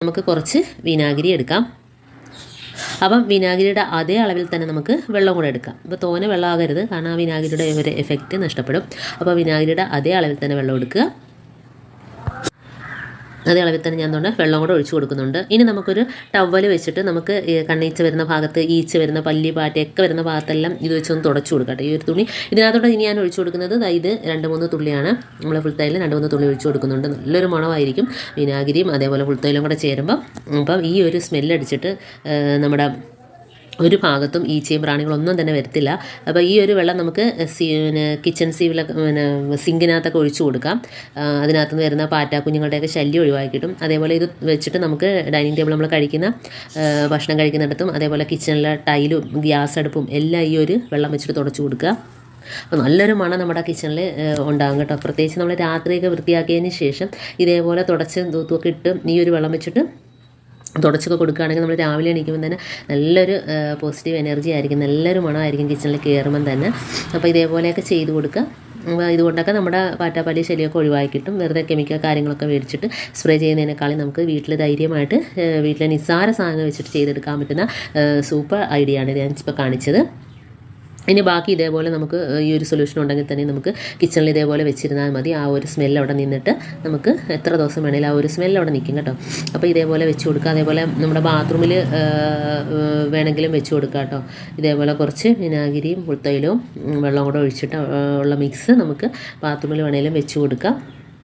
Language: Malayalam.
നമുക്ക് കുറച്ച് വിനാഗിരി എടുക്കാം. അപ്പം വിനാഗിരിയുടെ അതേ അളവിൽ തന്നെ നമുക്ക് വെള്ളം കൂടെ എടുക്കാം. ഇപ്പോൾ തോനെ വെള്ളം ആകരുത്, കാരണം ആ വിനാഗിരിയുടെ ഒരു എഫക്റ്റ് നഷ്ടപ്പെടും. അപ്പോൾ വിനാഗിരിയുടെ അതേ അളവിൽ തന്നെ വെള്ളം എടുക്കുക. അതേ അളവിൽ തന്നെ ഞാൻ തോന്നുന്നു വെള്ളം കൂടെ ഒഴിച്ചു കൊടുക്കുന്നുണ്ട്. ഇനി നമുക്കൊരു ടവൽ വെച്ചിട്ട് നമുക്ക് കണ്ണീച്ച വരുന്ന ഭാഗത്ത്, ഈച്ച വരുന്ന, പല്ലി പാറ്റയൊക്കെ വരുന്ന ഭാഗത്തെല്ലാം ഇത് വെച്ചൊന്ന് തുടച്ചു കൊടുക്കട്ടെ. ഈ ഒരു തുണി ഇതിനകത്തോട്ട് ഇനി ഞാൻ ഒഴിച്ചു കൊടുക്കുന്നത് ഇത് 2-3 തുള്ളിയാണ്. നമ്മൾ ഫുൾ തൈലിൽ 2-3 തുള്ളി ഒഴിച്ചു കൊടുക്കുന്നുണ്ട്. നല്ലൊരു മണമായിരിക്കും വിനാഗിരിയും അതേപോലെ ഫുൾ തൈലും കൂടെ ചേരുമ്പം. അപ്പം ഈ ഒരു സ്മെല്ലടിച്ചിട്ട് നമ്മുടെ ഒരു ഭാഗത്തും ഈച്ചയും പ്രാണികളൊന്നും തന്നെ വരത്തില്ല. അപ്പോൾ ഈ ഒരു വെള്ളം നമുക്ക് കിച്ചൺ സീവിലൊക്കെ സിങ്കിനകത്തൊക്കെ ഒഴിച്ചു കൊടുക്കാം. അതിനകത്ത് നിന്ന് വരുന്ന പാറ്റ കുഞ്ഞുങ്ങളുടെയൊക്കെ ശല്യം ഒഴിവാക്കി കിട്ടും. അതേപോലെ ഇത് വെച്ചിട്ട് നമുക്ക് ഡൈനിങ് ടേബിൾ നമ്മൾ കഴിക്കുന്ന ഭക്ഷണം കഴിക്കുന്നിടത്തും അതേപോലെ കിച്ചണിലെ ടൈലും ഗ്യാസ് അടുപ്പും എല്ലാം ഈ ഒരു വെള്ളം വെച്ചിട്ട് തുടച്ചു കൊടുക്കുക. അപ്പോൾ നല്ലൊരു മണം നമ്മുടെ കിച്ചണിൽ ഉണ്ടാകും കേട്ടോ. പ്രത്യേകിച്ച് നമ്മൾ രാത്രിയൊക്കെ വൃത്തിയാക്കിയതിന് ശേഷം ഇതേപോലെ തുടച്ച് തൂത്തുമൊക്കെ ഇട്ട് ഈ ഒരു വെള്ളം വെച്ചിട്ട് തുടച്ചൊക്കെ കൊടുക്കുകയാണെങ്കിൽ നമ്മൾ രാവിലെ എണീക്കുമ്പോൾ തന്നെ നല്ലൊരു പോസിറ്റീവ് എനർജി ആയിരിക്കും, നല്ലൊരു മണമായിരിക്കും കിച്ചണിൽ കയറുമ്പം തന്നെ. അപ്പോൾ ഇതേപോലെയൊക്കെ ചെയ്ത് കൊടുക്കുക. ഇതുകൊണ്ടൊക്കെ നമ്മുടെ പാറ്റാപ്പല്ലി ശല്യമൊക്കെ ഒഴിവാക്കി കിട്ടും. വെറുതെ കെമിക്കൽ കാര്യങ്ങളൊക്കെ മേടിച്ചിട്ട് സ്പ്രേ ചെയ്യുന്നതിനേക്കാളും നമുക്ക് വീട്ടിൽ ധൈര്യമായിട്ട് വീട്ടിലെ നിസ്സാര സാധനം വെച്ചിട്ട് ചെയ്തെടുക്കാൻ പറ്റുന്ന സൂപ്പർ ഐഡിയ ആണ് ഞാൻ ഇപ്പോൾ കാണിച്ചത്. ഇനി ബാക്കി ഇതേപോലെ നമുക്ക് ഈ ഒരു സൊല്യൂഷൻ ഉണ്ടെങ്കിൽ തന്നെ നമുക്ക് കിച്ചണിൽ ഇതേപോലെ വെച്ചിരുന്നാൽ മതി. ആ ഒരു സ്മെല്ല് അവിടെ നിന്നിട്ട് നമുക്ക് എത്ര ദിവസം വേണമെങ്കിലും ആ ഒരു സ്മെല്ല് അവിടെ നിൽക്കും കേട്ടോ. അപ്പോൾ ഇതേപോലെ വെച്ച് കൊടുക്കുക. അതേപോലെ നമ്മുടെ ബാത്റൂമിൽ വേണമെങ്കിലും വെച്ച് കൊടുക്കുക കേട്ടോ. ഇതേപോലെ കുറച്ച് വിനാഗിരിയും പുൽത്തൈലവും വെള്ളം കൂടെ ഒഴിച്ചിട്ട് ഉള്ള മിക്സ് നമുക്ക് ബാത്റൂമിൽ വേണമെങ്കിലും വെച്ച് കൊടുക്കാം.